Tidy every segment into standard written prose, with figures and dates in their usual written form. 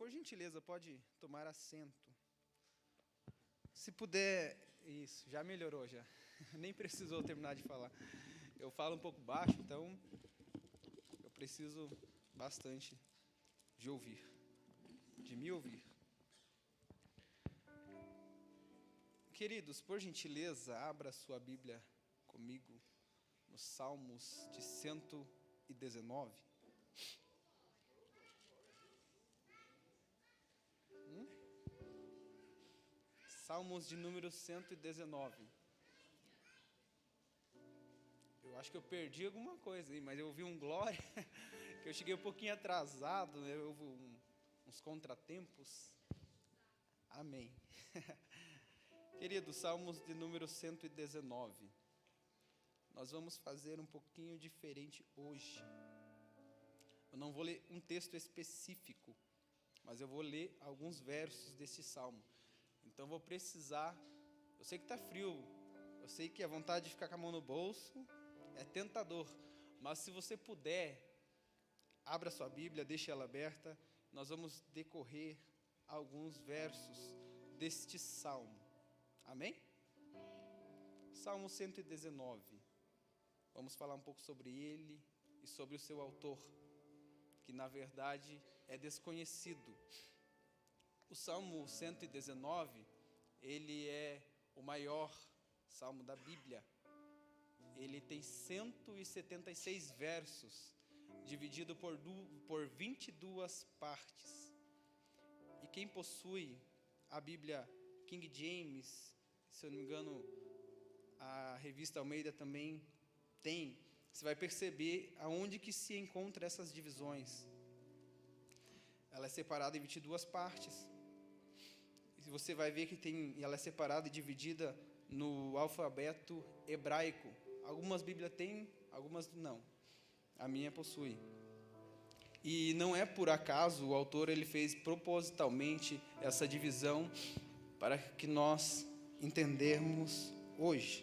Por gentileza, pode tomar assento. Se puder, isso, já melhorou já. Nem precisou terminar de falar. Eu falo um pouco baixo, então eu preciso bastante de ouvir, de me ouvir. Queridos, por gentileza, abra sua Bíblia comigo nos Salmos de 119. Salmos de número 119. Eu acho que eu perdi alguma coisa aí, mas eu ouvi um glória, que eu cheguei um pouquinho atrasado, né? Houve uns contratempos. Amém. Queridos, Salmos de número 119. Nós vamos fazer um pouquinho diferente hoje. Eu não vou ler um texto específico, mas eu vou ler alguns versos desse salmo. Então vou precisar, eu sei que está frio, eu sei que a vontade de ficar com a mão no bolso é tentador, mas se você puder, abra sua Bíblia, deixe ela aberta, nós vamos decorrer alguns versos deste salmo. Amém? Salmo 119. Vamos falar um pouco sobre ele e sobre o seu autor, que na verdade é desconhecido. O Salmo 119, ele é o maior salmo da Bíblia. Ele tem 176 versos, dividido por 22 partes. E quem possui a Bíblia King James, se eu não me engano, a revista Almeida também tem, você vai perceber aonde que se encontram essas divisões. Ela é separada em 22 partes. E você vai ver que ela é separada e dividida no alfabeto hebraico. Algumas Bíblias têm, algumas não. A minha possui. E não é por acaso, o autor ele fez propositalmente essa divisão para que nós entendermos hoje.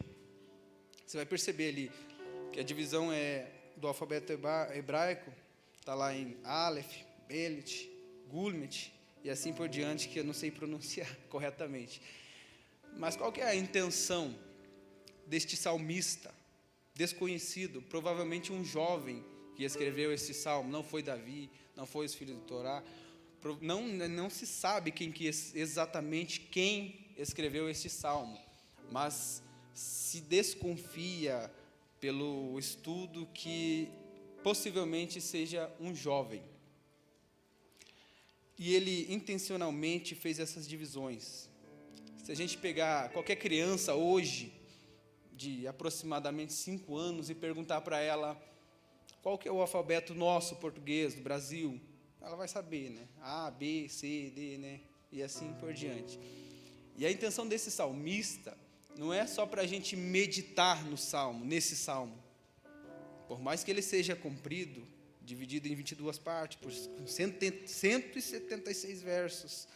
Você vai perceber ali que a divisão é do alfabeto hebraico, está lá em Aleph, Belet, Gulmet, e assim por diante, que eu não sei pronunciar corretamente. Mas qual que é a intenção deste salmista desconhecido, provavelmente um jovem que escreveu esse salmo? Não foi Davi, não foi os filhos de Torá, não se sabe exatamente quem escreveu este salmo, mas se desconfia pelo estudo que possivelmente seja um jovem. E ele intencionalmente fez essas divisões. Se a gente pegar qualquer criança hoje, de aproximadamente 5 anos, e perguntar para ela qual que é o alfabeto nosso, português, do Brasil, ela vai saber, né? A, B, C, D, né? E assim por diante. E a intenção desse salmista não é só para a gente meditar no salmo, nesse salmo. Por mais que ele seja comprido, dividido em 22 partes, por 176 versos.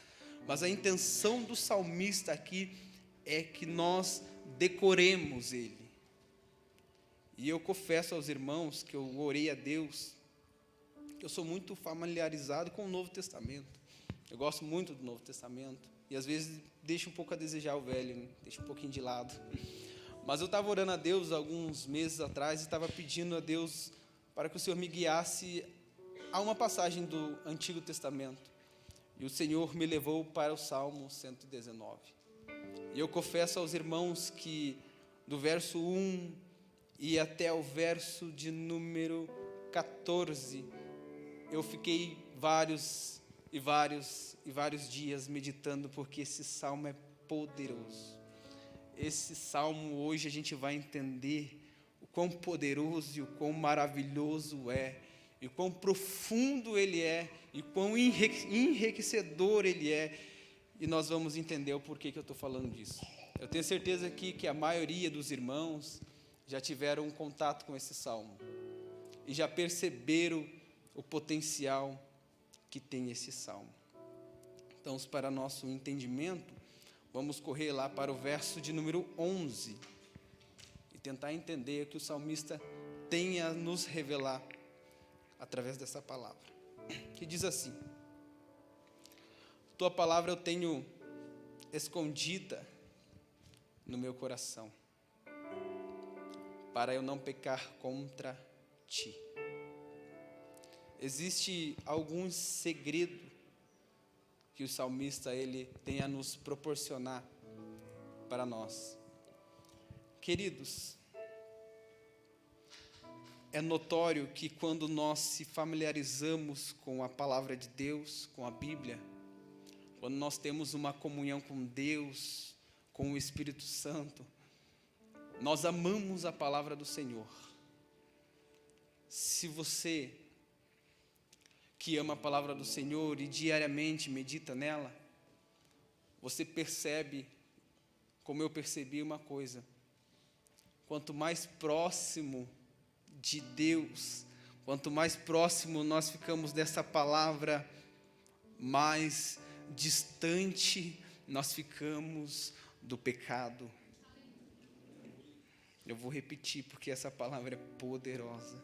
Mas a intenção do salmista aqui é que nós decoremos ele. E eu confesso aos irmãos que eu orei a Deus, que eu sou muito familiarizado com o Novo Testamento. Eu gosto muito do Novo Testamento. E às vezes deixo um pouco a desejar o velho, né? Deixo um pouquinho de lado. Mas eu estava orando a Deus alguns meses atrás e estava pedindo a Deus para que o Senhor me guiasse a uma passagem do Antigo Testamento. E o Senhor me levou para o Salmo 119. E eu confesso aos irmãos que do verso 1 e até o verso de número 14, eu fiquei vários dias meditando, porque esse salmo é poderoso. Esse salmo hoje a gente vai entender o quão poderoso e o quão maravilhoso é, e o quão profundo ele é, e o quão enriquecedor ele é, e nós vamos entender o porquê que eu estou falando disso. Eu tenho certeza aqui que a maioria dos irmãos já tiveram um contato com esse salmo, e já perceberam o potencial que tem esse salmo. Então, para nosso entendimento, vamos correr lá para o verso de número 11, tentar entender o que o salmista tem a nos revelar através dessa palavra, que diz assim: tua palavra eu tenho escondida no meu coração, para eu não pecar contra ti. Existe algum segredo que o salmista ele tem a nos proporcionar para nós. Queridos, é notório que quando nós se familiarizamos com a palavra de Deus, com a Bíblia, quando nós temos uma comunhão com Deus, com o Espírito Santo, nós amamos a palavra do Senhor. Se você que ama a palavra do Senhor e diariamente medita nela, você percebe, como eu percebi uma coisa: quanto mais próximo de Deus, quanto mais próximo nós ficamos dessa palavra, mais distante nós ficamos do pecado. Eu vou repetir porque essa palavra é poderosa.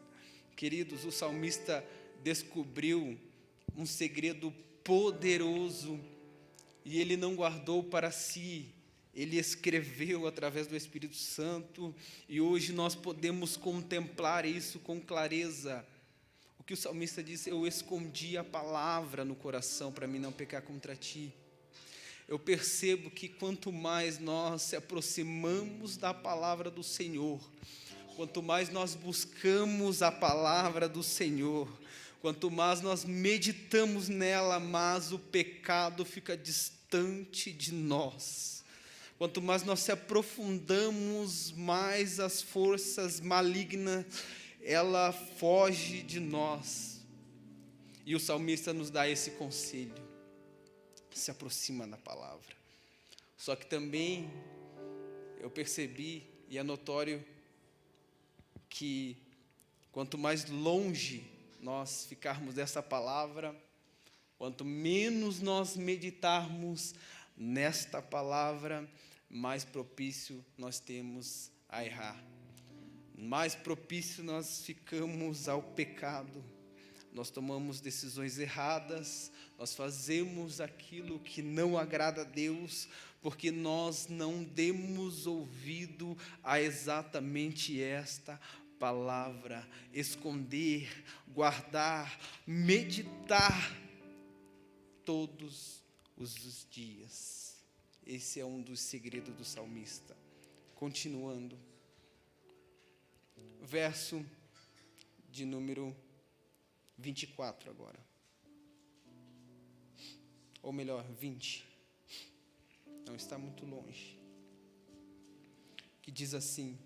Queridos, o salmista descobriu um segredo poderoso e ele não guardou para si, ele escreveu através do Espírito Santo, e hoje nós podemos contemplar isso com clareza. O que o salmista disse: eu escondi a palavra no coração para mim não pecar contra ti. Eu percebo que quanto mais nós se aproximamos da palavra do Senhor, quanto mais nós buscamos a palavra do Senhor, quanto mais nós meditamos nela, mais o pecado fica distante de nós. Quanto mais nós se aprofundamos, mais as forças malignas, ela foge de nós. E o salmista nos dá esse conselho: se aproxima da palavra. Só que também eu percebi, e é notório, que quanto mais longe nós ficarmos dessa palavra, quanto menos nós meditarmos nesta palavra, mais propício nós temos a errar, mais propício nós ficamos ao pecado. Nós tomamos decisões erradas, nós fazemos aquilo que não agrada a Deus, porque nós não demos ouvido a exatamente esta palavra: esconder, guardar, meditar todos os dias. Esse é um dos segredos do salmista. Continuando, verso de número 24 agora, ou melhor, 20, não está muito longe, que diz assim: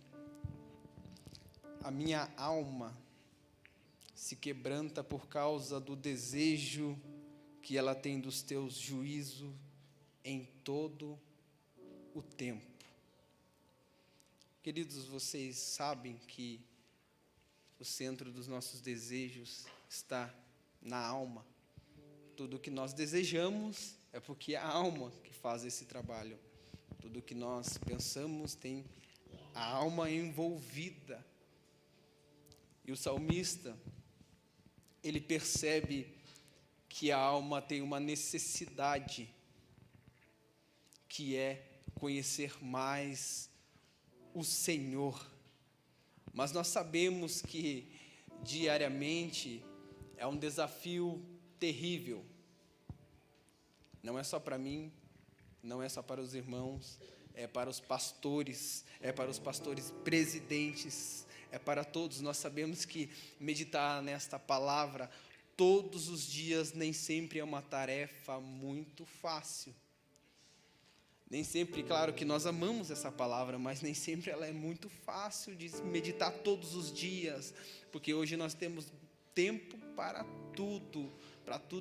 a minha alma se quebranta por causa do desejo que ela tem dos teus juízos em todo o tempo. Queridos, vocês sabem que o centro dos nossos desejos está na alma. Tudo que nós desejamos é porque é a alma que faz esse trabalho. Tudo que nós pensamos tem a alma envolvida. E o salmista, ele percebe que a alma tem uma necessidade, que é conhecer mais o Senhor. Mas nós sabemos que diariamente é um desafio terrível. Não é só para mim, não é só para os irmãos, é para os pastores presidentes, é para todos. Nós sabemos que meditar nesta palavra todos os dias nem sempre é uma tarefa muito fácil. Nem sempre, claro que nós amamos essa palavra, mas nem sempre ela é muito fácil de meditar todos os dias, porque hoje nós temos tempo para tudo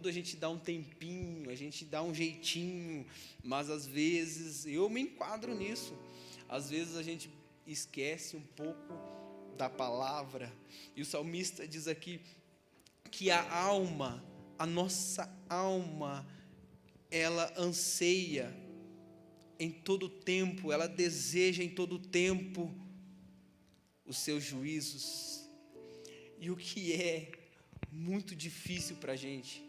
a gente dá um tempinho, a gente dá um jeitinho, mas às vezes, eu me enquadro nisso, às vezes a gente esquece um pouco da palavra, e o salmista diz aqui que a nossa alma, ela anseia em todo tempo, ela deseja em todo tempo os seus juízos. E o que é muito difícil para a gente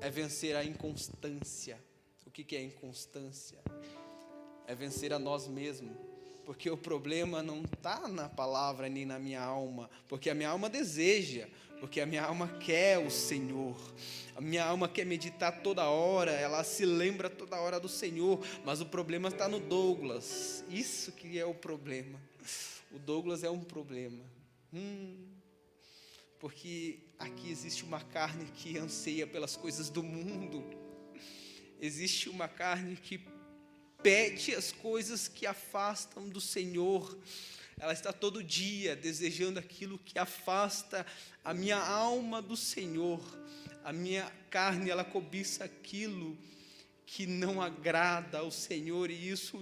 é vencer a inconstância. O que é inconstância? É vencer a nós mesmos, porque o problema não está na palavra nem na minha alma, porque a minha alma deseja, porque a minha alma quer o Senhor, a minha alma quer meditar toda hora, ela se lembra toda hora do Senhor, mas o problema está no Douglas, isso que é o problema, o Douglas é um problema, porque aqui existe uma carne que anseia pelas coisas do mundo, existe uma carne que pede as coisas que afastam do Senhor, ela está todo dia desejando aquilo que afasta a minha alma do Senhor, a minha carne, ela cobiça aquilo que não agrada ao Senhor, e isso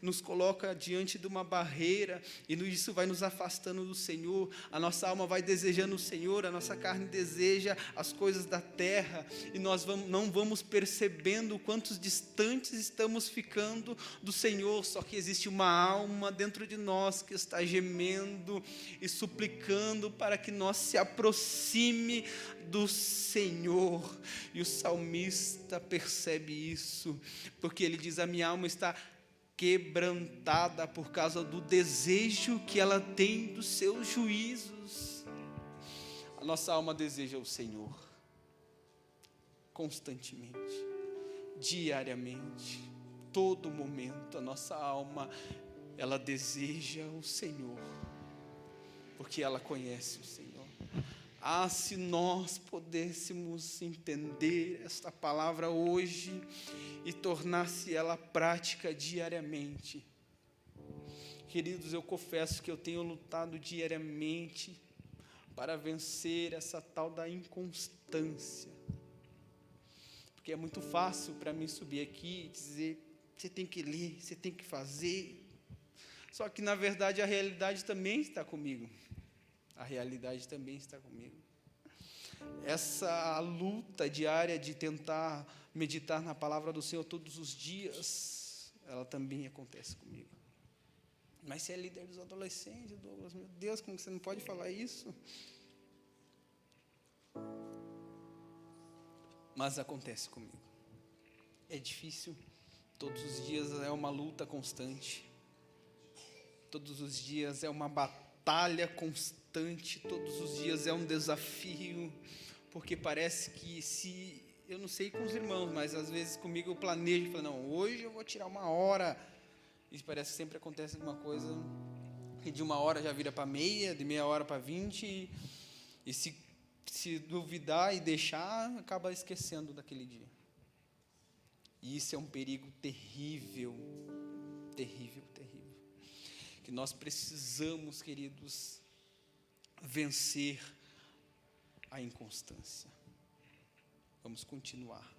nos coloca diante de uma barreira, e isso vai nos afastando do Senhor, a nossa alma vai desejando o Senhor, a nossa carne deseja as coisas da terra, e nós não vamos percebendo quantos distantes estamos ficando do Senhor, só que existe uma alma dentro de nós que está gemendo e suplicando para que nós se aproxime do Senhor, e o salmista percebe isso, porque ele diz: a minha alma está quebrantada por causa do desejo que ela tem dos seus juízos. A nossa alma deseja o Senhor, constantemente, diariamente, todo momento, a nossa alma, ela deseja o Senhor, porque ela conhece o Senhor. Se nós pudéssemos entender esta palavra hoje e tornar-se ela prática diariamente. Queridos, eu confesso que eu tenho lutado diariamente para vencer essa tal da inconstância. Porque é muito fácil para mim subir aqui e dizer: você tem que ler, você tem que fazer. Só que, na verdade, a realidade também está comigo. A realidade também está comigo. Essa luta diária de tentar meditar na palavra do Senhor todos os dias, ela também acontece comigo. Mas você é líder dos adolescentes, Douglas, meu Deus, como você não pode falar isso? Mas acontece comigo. É difícil, todos os dias é uma luta constante, todos os dias é uma batalha constante, todos os dias é um desafio, porque parece que eu não sei com os irmãos, mas às vezes comigo eu planejo, falo, não, hoje eu vou tirar uma hora, e parece que sempre acontece alguma coisa, e de uma hora já vira para meia, de meia hora para 20, e se duvidar e deixar, acaba esquecendo daquele dia. E isso é um perigo terrível, terrível, terrível, que nós precisamos, queridos, vencer a inconstância. Vamos continuar.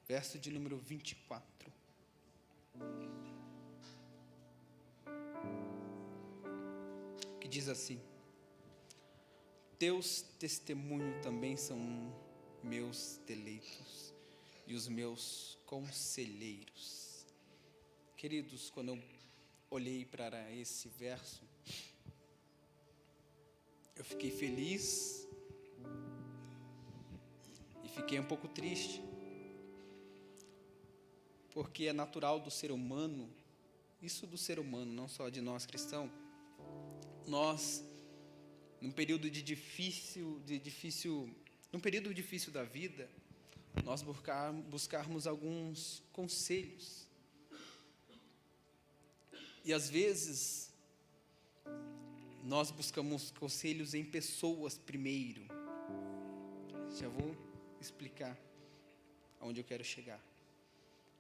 Verso de número 24. Que diz assim: teus testemunhos também são meus deleitos e os meus conselheiros. Queridos, quando eu olhei para esse verso, eu fiquei feliz e fiquei um pouco triste, porque é natural do ser humano, isso do ser humano, não só de nós cristãos, nós, num período difícil da vida, nós buscarmos alguns conselhos, e às vezes nós buscamos conselhos em pessoas primeiro. Já vou explicar aonde eu quero chegar.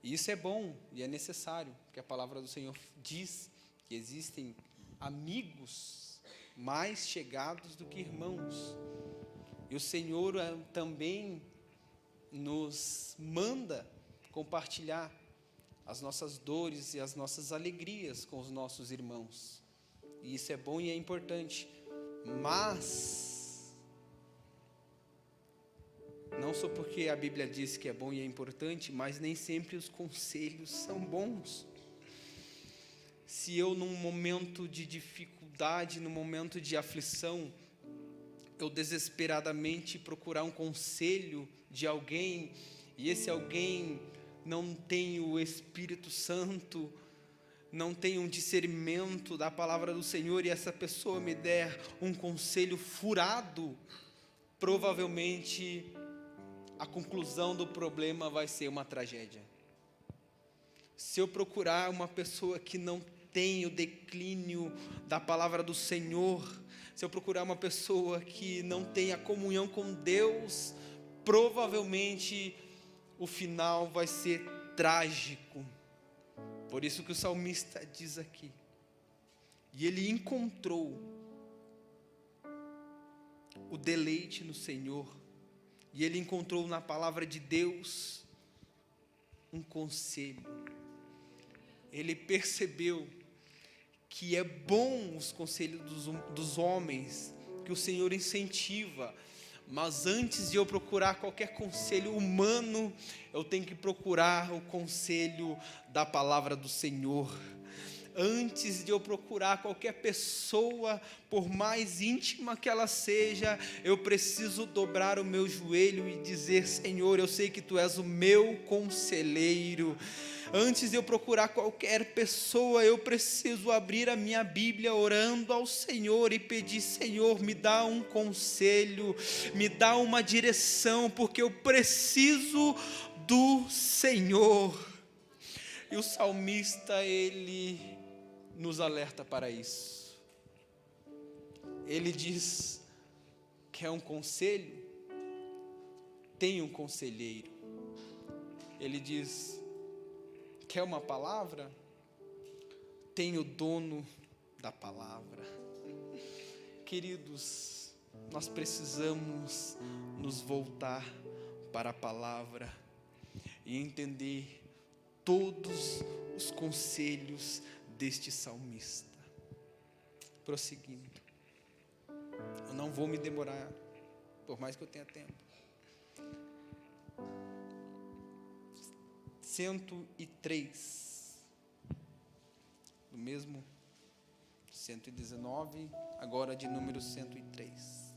E isso é bom e é necessário, porque a palavra do Senhor diz que existem amigos mais chegados do que irmãos. E o Senhor também nos manda compartilhar as nossas dores e as nossas alegrias com os nossos irmãos. E isso é bom e é importante, mas não só porque a Bíblia diz que é bom e é importante, mas nem sempre os conselhos são bons. Se eu, num momento de dificuldade, num momento de aflição, eu desesperadamente procurar um conselho de alguém, e esse alguém não tem o Espírito Santo, não tem um discernimento da palavra do Senhor, e essa pessoa me der um conselho furado, provavelmente a conclusão do problema vai ser uma tragédia. Se eu procurar uma pessoa que não tem o declínio da palavra do Senhor, se eu procurar uma pessoa que não tem a comunhão com Deus, provavelmente o final vai ser trágico. Por isso que o salmista diz aqui, e ele encontrou o deleite no Senhor, e ele encontrou na palavra de Deus um conselho. Ele percebeu que é bom os conselhos dos homens, que o Senhor incentiva, mas antes de eu procurar qualquer conselho humano, eu tenho que procurar o conselho da palavra do Senhor. Antes de eu procurar qualquer pessoa, por mais íntima que ela seja, eu preciso dobrar o meu joelho e dizer: Senhor, eu sei que Tu és o meu conselheiro. Antes de eu procurar qualquer pessoa, eu preciso abrir a minha Bíblia orando ao Senhor e pedir: Senhor, me dá um conselho, me dá uma direção, porque eu preciso do Senhor. E o salmista, ele nos alerta para isso. Ele diz: quer um conselho? Tem um conselheiro. Ele diz: quer uma palavra? Tem o dono da palavra. Queridos, nós precisamos nos voltar para a palavra e entender todos os conselhos deste salmista. Prosseguindo, eu não vou me demorar, por mais que eu tenha tempo. 103, do mesmo 119, agora de número 103.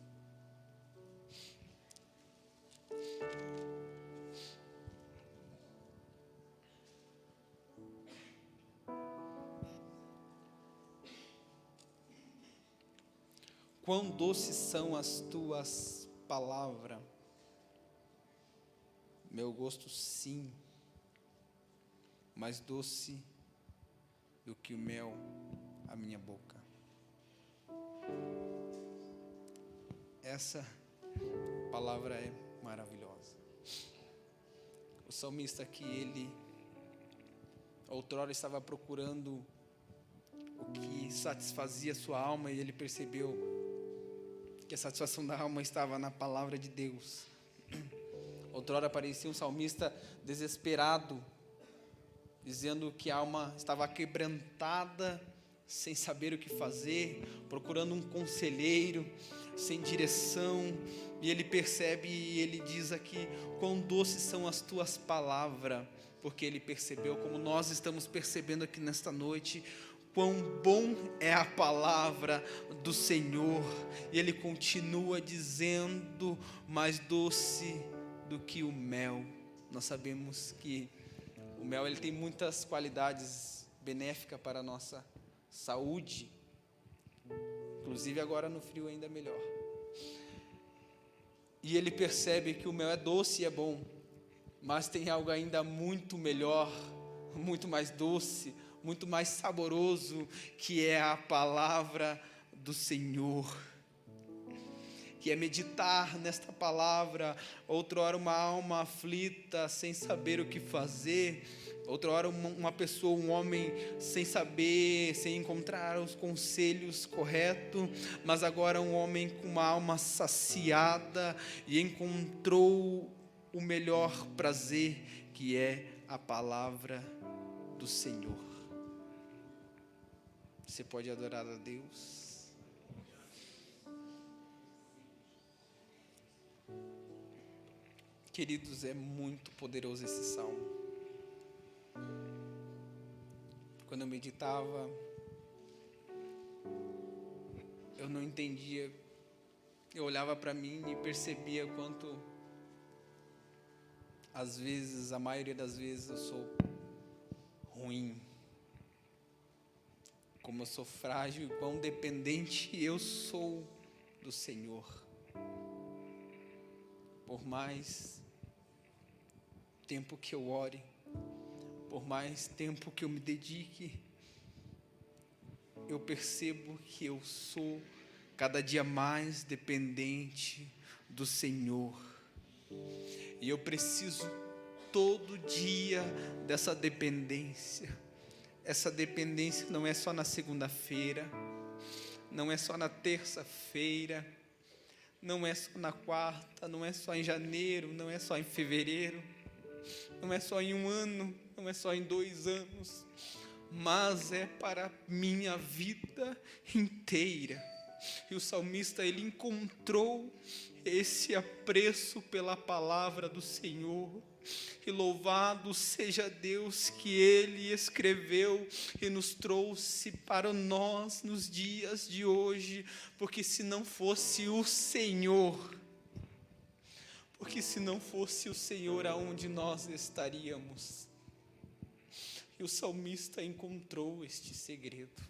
Quão doces são as tuas palavras, meu gosto sim, mais doce do que o mel a minha boca. Essa palavra é maravilhosa. O salmista aqui, ele outrora estava procurando o que satisfazia sua alma, e ele percebeu que a satisfação da alma estava na palavra de Deus. Outrora parecia um salmista desesperado, dizendo que a alma estava quebrantada, sem saber o que fazer, procurando um conselheiro, sem direção. E ele percebe, e ele diz aqui: quão doces são as tuas palavras, porque ele percebeu, como nós estamos percebendo aqui nesta noite, quão bom é a palavra do Senhor. E ele continua dizendo: mais doce do que o mel. Nós sabemos que o mel, ele tem muitas qualidades benéficas para a nossa saúde, inclusive agora no frio ainda melhor. E ele percebe que o mel é doce e é bom, mas tem algo ainda muito melhor, muito mais doce, muito mais saboroso, que é a palavra do Senhor, que é meditar nesta palavra. Outrora uma alma aflita, sem saber o que fazer, outrora uma pessoa, um homem sem saber, sem encontrar os conselhos corretos, mas agora um homem com uma alma saciada e encontrou o melhor prazer, que é a palavra do Senhor. Você pode adorar a Deus? Queridos, é muito poderoso esse salmo. Quando eu meditava, eu não entendia. Eu olhava para mim e percebia às vezes, a maioria das vezes, eu sou ruim, como eu sou frágil, quão dependente eu sou do Senhor. Por mais tempo que eu ore, por mais tempo que eu me dedique, eu percebo que eu sou cada dia mais dependente do Senhor. E eu preciso todo dia dessa dependência. Essa dependência não é só na segunda-feira, não é só na terça-feira, não é só na quarta, não é só em janeiro, não é só em fevereiro, não é só em um ano, não é só em 2 anos, mas é para a minha vida inteira. E o salmista, ele encontrou esse apreço pela palavra do Senhor, e louvado seja Deus que Ele escreveu e nos trouxe para nós nos dias de hoje, porque se não fosse o Senhor, aonde nós estaríamos? E o salmista encontrou este segredo,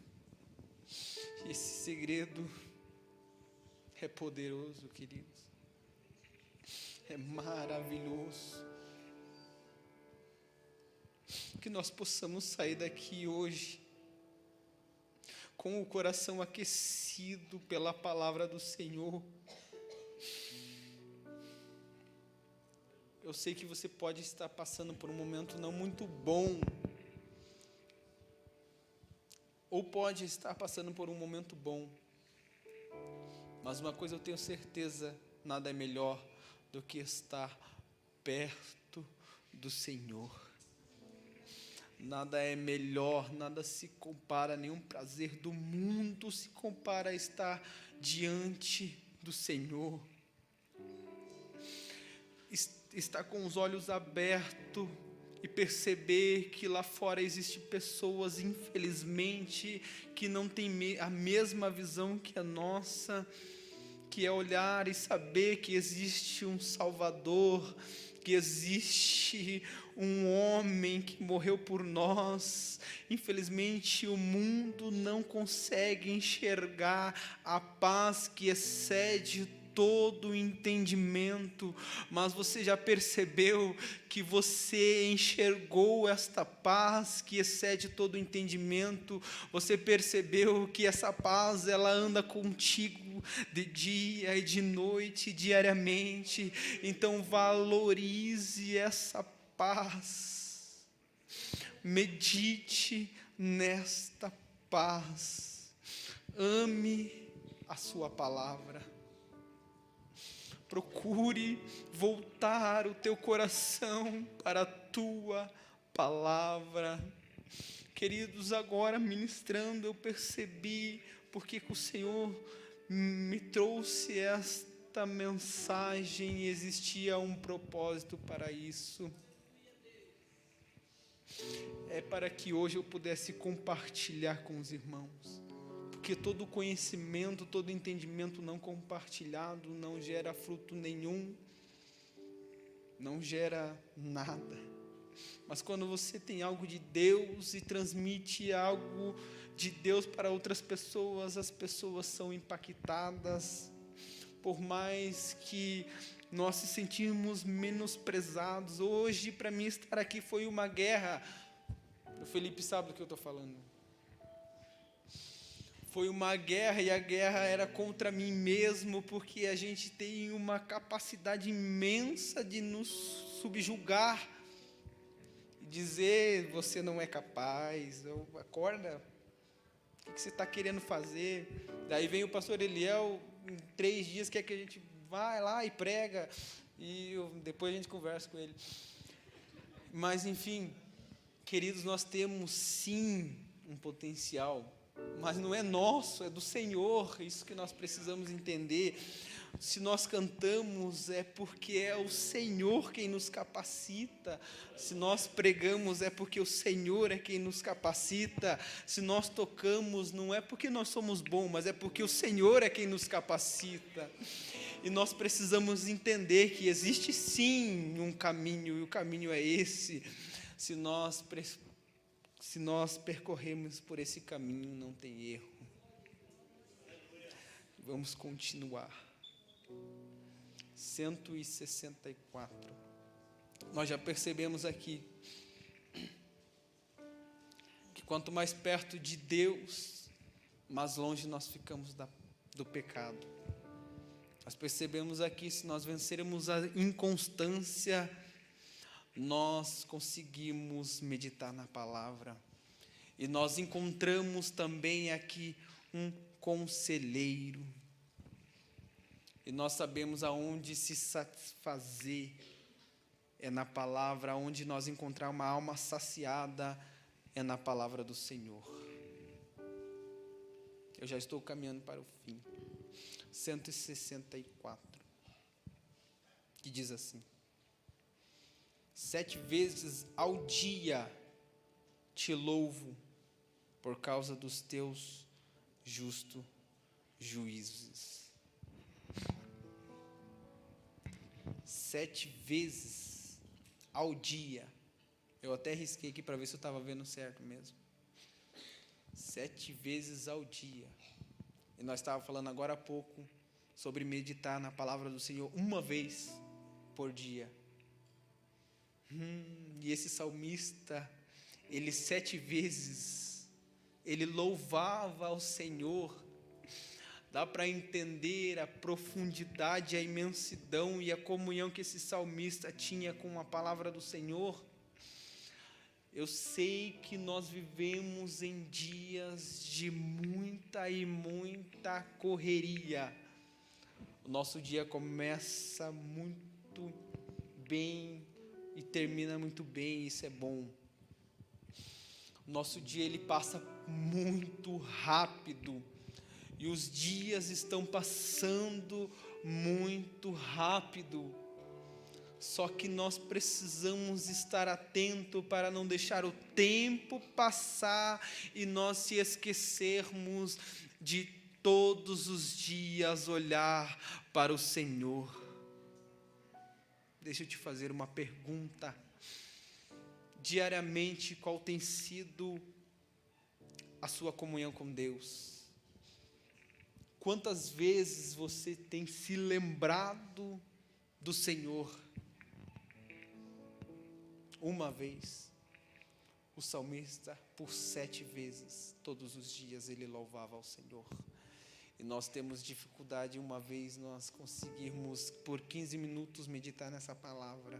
e esse segredo é poderoso, queridos, é maravilhoso. Que nós possamos sair daqui hoje com o coração aquecido pela palavra do Senhor. Eu sei que você pode estar passando por um momento não muito bom, ou pode estar passando por um momento bom, mas uma coisa eu tenho certeza: nada é melhor do que estar perto do Senhor. Nada é melhor, nada se compara, nenhum prazer do mundo se compara a estar diante do Senhor. Estar com os olhos abertos e perceber que lá fora existem pessoas, infelizmente, que não têm a mesma visão que a nossa, que é olhar e saber que existe um Salvador, que existe um homem que morreu por nós. Infelizmente, o mundo não consegue enxergar a paz que excede todo o entendimento, mas você já percebeu que você enxergou esta paz que excede todo o entendimento? Você percebeu que essa paz, ela anda contigo de dia e de noite, diariamente? Então valorize essa paz, medite nesta paz, ame a sua palavra. Procure voltar o teu coração para a tua palavra. Queridos, agora ministrando, eu percebi porque que o Senhor me trouxe esta mensagem, e existia um propósito para isso. É para que hoje eu pudesse compartilhar com os irmãos. Porque todo conhecimento, todo entendimento não compartilhado não gera fruto nenhum, não gera nada. Mas quando você tem algo de Deus e transmite algo de Deus para outras pessoas, as pessoas são impactadas. Por mais que nós se sentimos menosprezados, hoje para mim estar aqui foi uma guerra. O Felipe sabe do que eu estou falando. Foi uma guerra, e a guerra era contra mim mesmo, porque a gente tem uma capacidade imensa de nos subjugar, e dizer: você não é capaz, acorda, o que você está querendo fazer? Daí vem o pastor Eliel, em 3 dias quer que a gente vá lá e prega, e depois a gente conversa com ele. Mas enfim, queridos, nós temos sim um potencial, mas não é nosso, é do Senhor. Isso que nós precisamos entender. Se nós cantamos, é porque é o Senhor quem nos capacita. Se nós pregamos, é porque o Senhor é quem nos capacita. Se nós tocamos, não é porque nós somos bons, mas é porque o Senhor é quem nos capacita. E nós precisamos entender que existe sim um caminho, e o caminho é esse. Se nós percorrermos por esse caminho, não tem erro. Vamos continuar. 164. Nós já percebemos aqui que quanto mais perto de Deus, mais longe nós ficamos do pecado. Nós percebemos aqui, se nós vencermos a inconstância, nós conseguimos meditar na palavra. E nós encontramos também aqui um conselheiro. E nós sabemos aonde se satisfazer é na palavra, aonde nós encontrar uma alma saciada é na palavra do Senhor. Eu já estou caminhando para o fim. 164, que diz assim: 7 vezes ao dia te louvo por causa dos teus justos juízos. 7 vezes ao dia. Eu até risquei aqui para ver se eu estava vendo certo mesmo. 7 vezes ao dia. E nós estávamos falando agora há pouco sobre meditar na palavra do Senhor uma vez por dia. E esse salmista, ele 7 vezes, ele louvava ao Senhor. Dá para entender a profundidade, a imensidão e a comunhão que esse salmista tinha com a palavra do Senhor. Eu sei que nós vivemos em dias de muita correria. O nosso dia começa muito bem e termina muito bem, isso é bom. O nosso dia ele passa muito rápido e os dias estão passando muito rápido. Só que nós precisamos estar atentos para não deixar o tempo passar e nós se esquecermos de todos os dias olhar para o Senhor. Deixa eu te fazer uma pergunta. Diariamente, qual tem sido a sua comunhão com Deus? Quantas vezes você tem se lembrado do Senhor? Uma vez, o salmista, por 7 vezes, todos os dias, ele louvava ao Senhor. E nós temos dificuldade, uma vez, nós conseguirmos, por 15 minutos, meditar nessa palavra.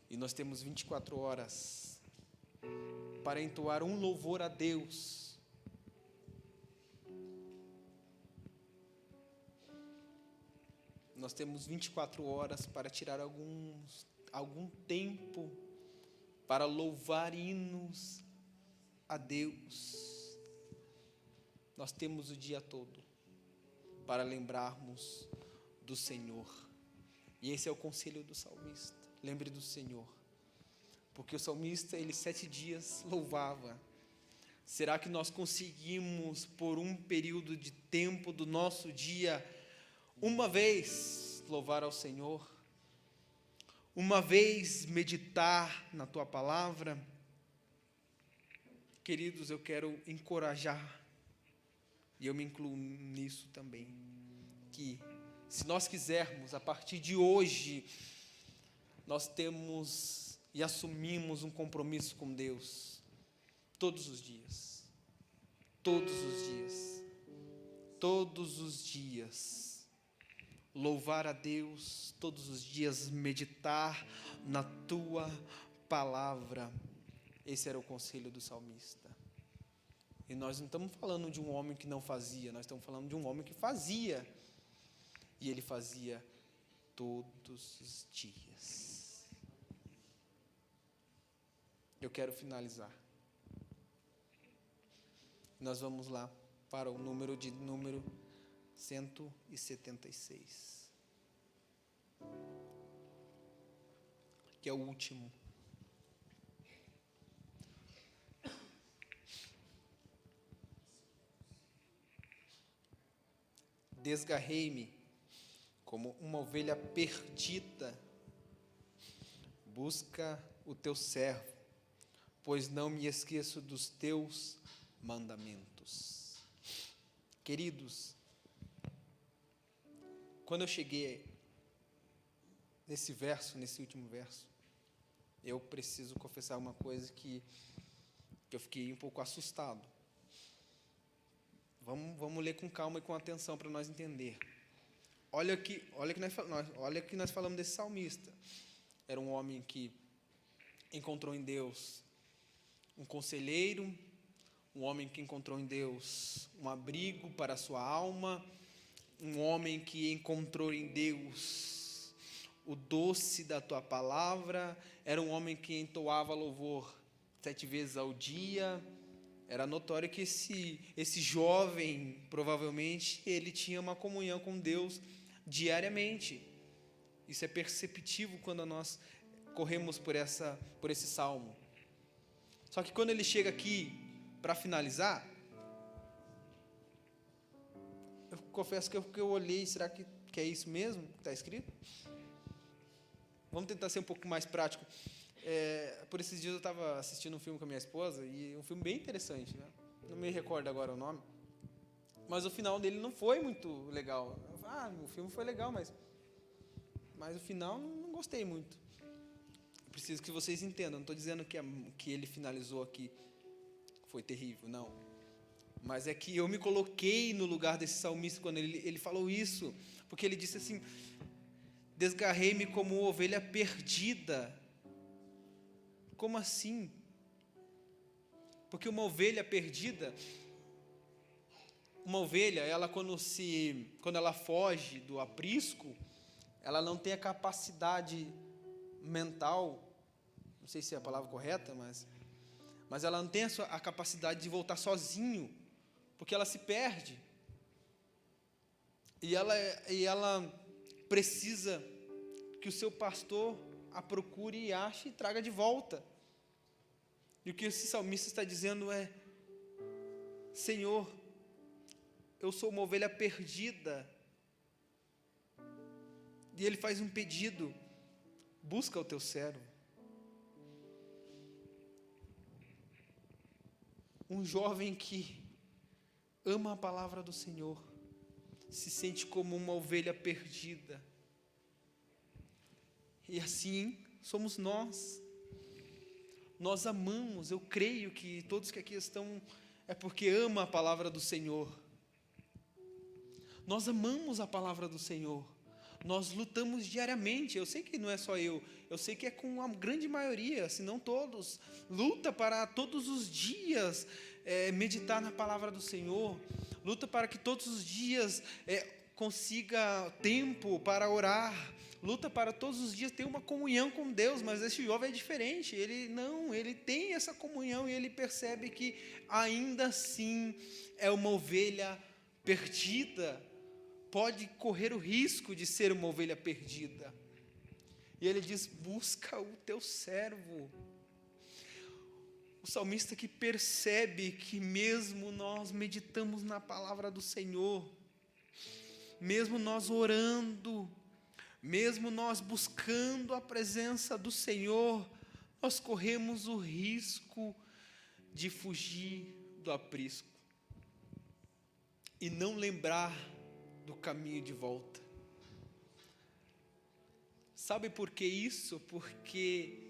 E nós temos 24 horas para entoar um louvor a Deus. Nós temos 24 horas para tirar algum tempo para louvar hinos a Deus. Nós temos o dia todo para lembrarmos do Senhor. E esse é o conselho do salmista. Lembre do Senhor. Porque o salmista, ele 7 dias louvava. Será que nós conseguimos, por um período de tempo do nosso dia, uma vez louvar ao Senhor, uma vez meditar na tua palavra? Queridos, eu quero encorajar, e eu me incluo nisso também, que se nós quisermos, a partir de hoje, nós temos e assumimos um compromisso com Deus, todos os dias, louvar a Deus todos os dias, meditar na tua palavra. Esse era o conselho do salmista. E nós não estamos falando de um homem que não fazia, nós estamos falando de um homem que fazia. E ele fazia todos os dias. Eu quero finalizar. Nós vamos lá para o número 176, que é o último. Desgarrei-me como uma ovelha perdida. Busca o teu servo, pois não me esqueço dos teus mandamentos. Queridos, quando eu cheguei nesse último verso, eu preciso confessar uma coisa que eu fiquei um pouco assustado. Vamos ler com calma e com atenção para nós entender. Olha que nós falamos desse salmista. Era um homem que encontrou em Deus um conselheiro, um homem que encontrou em Deus um abrigo para a sua alma, um homem que encontrou em Deus o doce da tua palavra, era um homem que entoava louvor 7 vezes ao dia. Era notório que esse jovem, provavelmente, ele tinha uma comunhão com Deus diariamente. Isso é perceptível quando nós corremos por esse salmo. Só que quando ele chega aqui para finalizar, eu confesso que eu olhei, será que é isso mesmo que está escrito? Vamos tentar ser um pouco mais prático. Por esses dias eu estava assistindo um filme com a minha esposa, e um filme bem interessante, né? Não me recordo agora o nome, mas o final dele não foi muito legal. O filme foi legal, mas o final não gostei muito. Preciso que vocês entendam, não estou dizendo que ele finalizou aqui foi terrível, não. Mas é que eu me coloquei no lugar desse salmista quando ele falou isso, porque ele disse assim: desgarrei-me como ovelha perdida. Como assim? Porque uma ovelha perdida, ela quando ela foge do aprisco, ela não tem a capacidade mental, não sei se é a palavra correta, mas ela não tem a capacidade de voltar sozinho, porque ela se perde. E ela precisa que o seu pastor a procure e ache e traga de volta. E o que esse salmista está dizendo é: Senhor, eu sou uma ovelha perdida. E ele faz um pedido: busca o teu servo. Um jovem que ama a palavra do Senhor se sente como uma ovelha perdida. E assim somos nós. Nós amamos, eu creio que todos que aqui estão é porque amam a palavra do Senhor. Nós amamos a palavra do Senhor. Nós lutamos diariamente. Eu sei que não é só eu sei que é com a grande maioria, se não todos. Luta para todos os dias meditar na palavra do Senhor. Luta para que todos os dias consiga tempo para orar. Luta para todos os dias ter uma comunhão com Deus. Mas esse jovem é diferente. Ele tem essa comunhão e ele percebe que ainda assim é uma ovelha perdida. Pode correr o risco de ser uma ovelha perdida. E ele diz: busca o teu servo. O salmista que percebe que mesmo nós meditamos na palavra do Senhor, mesmo nós orando, mesmo nós buscando a presença do Senhor, nós corremos o risco de fugir do aprisco e não lembrar do caminho de volta. Sabe por que isso? Porque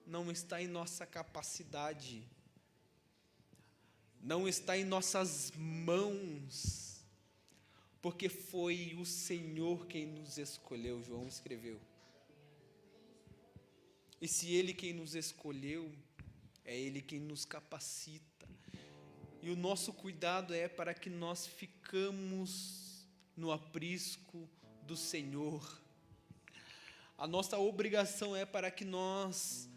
não está em nossa capacidade, não está em nossas mãos, porque foi o Senhor quem nos escolheu. João escreveu. E se Ele quem nos escolheu, é Ele quem nos capacita. E o nosso cuidado é para que nós ficamos no aprisco do Senhor. A nossa obrigação é para que nós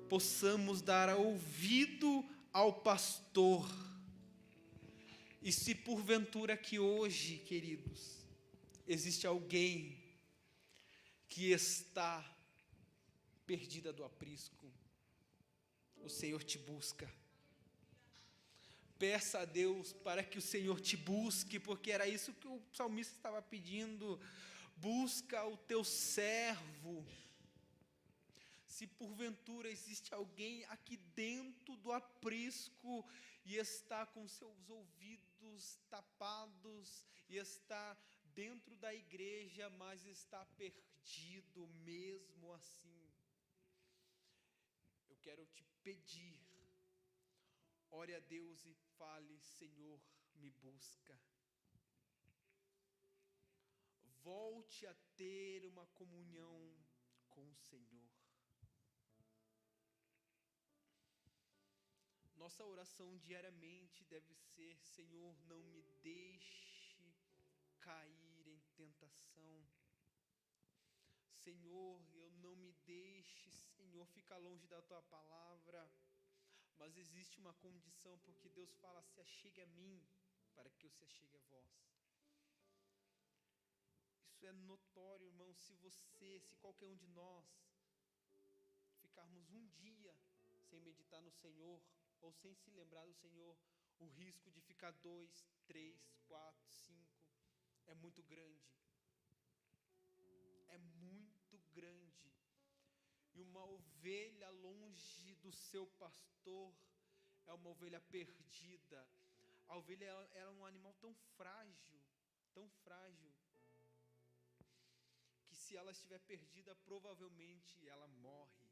possamos dar ouvido ao pastor. E se porventura que hoje, queridos, existe alguém que está perdida do aprisco, o Senhor te busca. Peça a Deus para que o Senhor te busque, porque era isso que o salmista estava pedindo. Busca o teu servo. Se porventura existe alguém aqui dentro do aprisco e está com seus ouvidos tapados, e está dentro da igreja, mas está perdido mesmo assim, eu quero te pedir, ore a Deus e fale: Senhor, me busca. Volte a ter uma comunhão com o Senhor. Nossa oração diariamente deve ser: Senhor, não me deixe cair em tentação. Senhor, eu não me deixe, Senhor, ficar longe da Tua palavra. Mas existe uma condição, porque Deus fala: se achegue a mim, para que eu se achegue a vós. Isso é notório, irmão, se qualquer um de nós ficarmos um dia sem meditar no Senhor, ou sem se lembrar do Senhor, o risco de ficar 2, 3, 4, 5 é muito grande. É muito grande. E uma ovelha longe do seu pastor é uma ovelha perdida. A ovelha era um animal tão frágil, que se ela estiver perdida, provavelmente ela morre,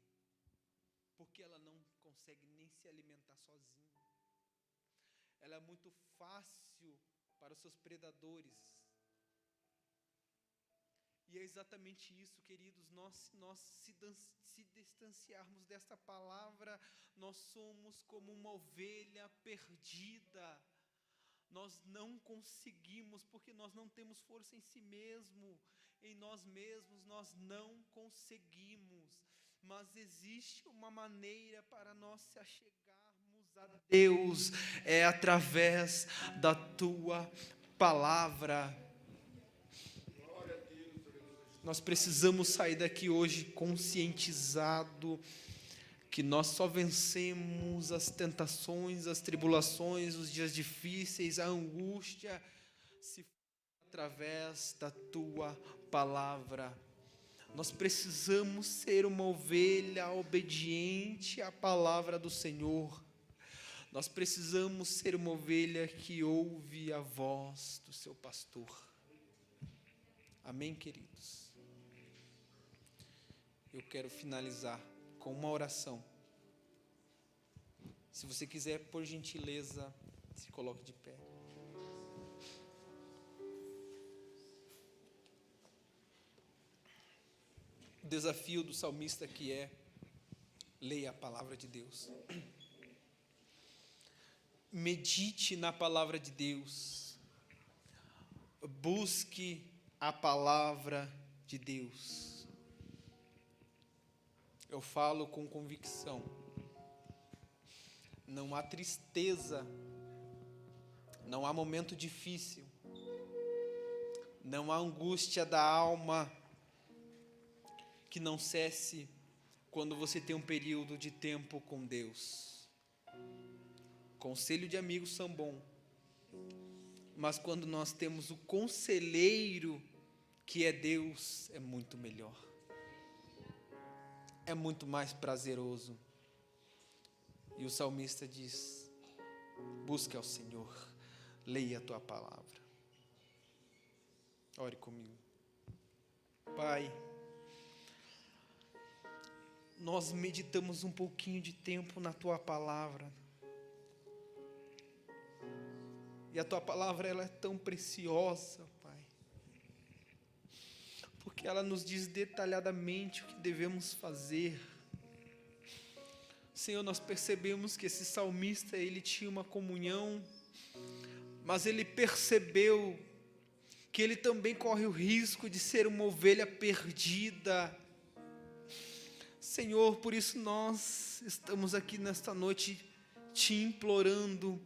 porque ela não consegue nem se alimentar sozinha. Ela é muito fácil para os seus predadores. E é exatamente isso, queridos, nós se distanciarmos desta palavra, nós somos como uma ovelha perdida. Nós não conseguimos, porque nós não temos força em si mesmo, em nós mesmos nós não conseguimos. Mas existe uma maneira para nós se achegarmos a Deus, é através da Tua palavra. Nós precisamos sair daqui hoje conscientizado que nós só vencemos as tentações, as tribulações, os dias difíceis, a angústia, se for através da Tua palavra. Nós precisamos ser uma ovelha obediente à palavra do Senhor. Nós precisamos ser uma ovelha que ouve a voz do seu pastor. Amém, queridos? Eu quero finalizar com uma oração. Se você quiser, por gentileza, se coloque de pé. O desafio do salmista aqui é: leia a palavra de Deus. Medite na palavra de Deus. Busque a palavra de Deus. Eu falo com convicção. Não há tristeza, não há momento difícil, não há angústia da alma que não cesse quando você tem um período de tempo com Deus. Conselho de amigos são bons, mas quando nós temos o conselheiro que é Deus, é muito melhor. É muito mais prazeroso. E o salmista diz: busque ao Senhor, leia a Tua palavra. Ore comigo. Pai, nós meditamos um pouquinho de tempo na Tua palavra. E a Tua palavra, ela é tão preciosa, Pai, porque ela nos diz detalhadamente o que devemos fazer. Senhor, nós percebemos que esse salmista, ele tinha uma comunhão, mas ele percebeu que ele também corre o risco de ser uma ovelha perdida. Senhor, por isso nós estamos aqui nesta noite te implorando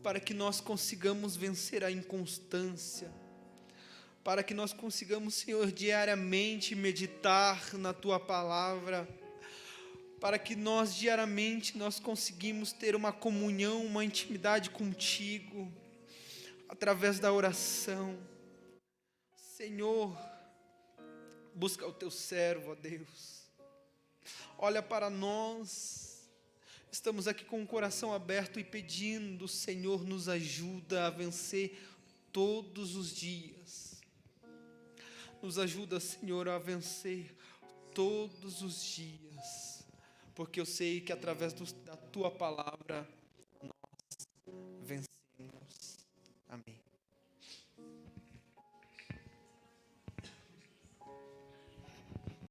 para que nós consigamos vencer a inconstância, para que nós consigamos, Senhor, diariamente meditar na Tua palavra, para que nós diariamente nós conseguimos ter uma comunhão, uma intimidade contigo, através da oração. Senhor, busca o teu servo, ó Deus, olha para nós, estamos aqui com o coração aberto e pedindo, Senhor, nos ajuda a vencer todos os dias, nos ajuda, Senhor, a vencer todos os dias, porque eu sei que através da tua palavra nós vencemos.